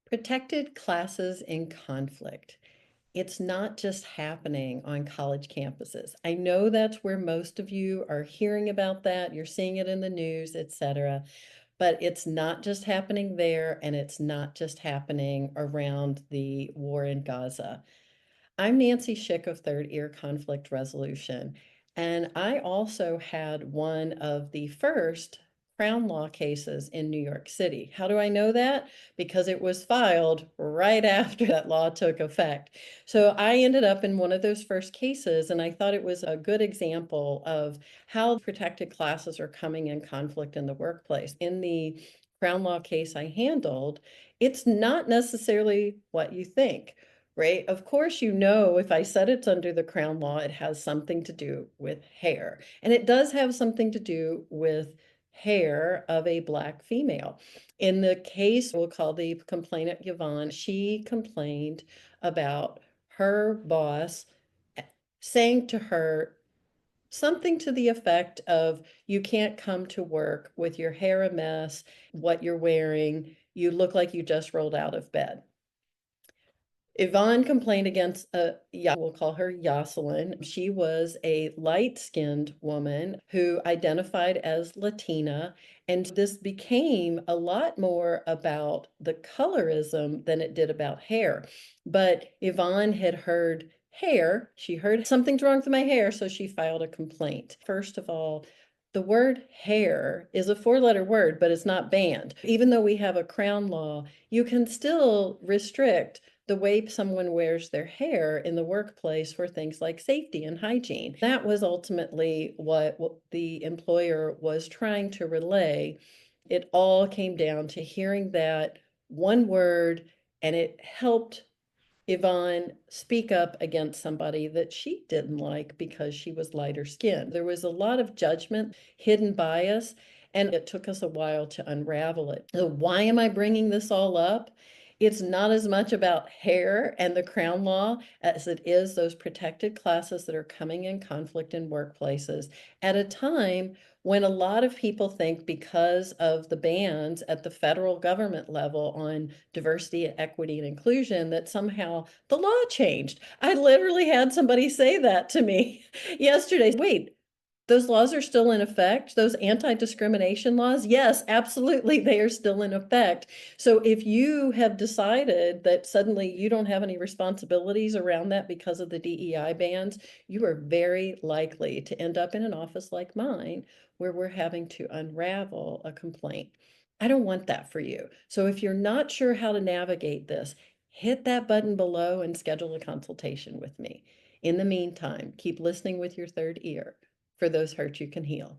Protected classes in conflict. It's not just happening on college campuses. I know that's where most of you are hearing about that. You're seeing it in the news, etc. But it's not just happening there, and it's not just happening around the war in Gaza. I'm Nancy Schick of Third Ear Conflict Resolution, and I also had one of the first Crown Law cases in New York City. How do I know that? Because it was filed right after that law took effect. So I ended up in one of those first cases, and I thought it was a good example of how protected classes are coming in conflict in the workplace. In the Crown Law case I handled, it's not necessarily what you think. Right? Of course, if I said it's under the Crown Law, it has something to do with hair. And it does have something to do with hair of a Black female. In the case, we'll call the complainant Yvonne, she complained about her boss saying to her something to the effect of, you can't come to work with your hair a mess, what you're wearing, you look like you just rolled out of bed. Yvonne complained against we'll call her Yoselin. She was a light-skinned woman who identified as Latina, and this became a lot more about the colorism than it did about hair. But Yvonne had heard hair, she heard something's wrong with my hair, so she filed a complaint. First of all, the word hair is a four-letter word, but it's not banned. Even though we have a Crown Law, you can still restrict the way someone wears their hair in the workplace for things like safety and hygiene. That was ultimately what the employer was trying to relay. It all came down to hearing that one word, and it helped Yvonne speak up against somebody that she didn't like because she was lighter skinned. There was a lot of judgment, hidden bias, and it took us a while to unravel it. So why am I bringing this all up? It's not as much about hair and the Crown Law as it is those protected classes that are coming in conflict in workplaces at a time when a lot of people think, because of the bans at the federal government level on diversity, equity, and inclusion, that somehow the law changed. I literally had somebody say that to me yesterday. Wait, those laws are still in effect? Those anti-discrimination laws? Yes, absolutely, they are still in effect. So if you have decided that suddenly you don't have any responsibilities around that because of the DEI bans, you are very likely to end up in an office like mine where we're having to unravel a complaint. I don't want that for you. So if you're not sure how to navigate this, hit that button below and schedule a consultation with me. In the meantime, keep listening with your third ear. For those hurts you can heal.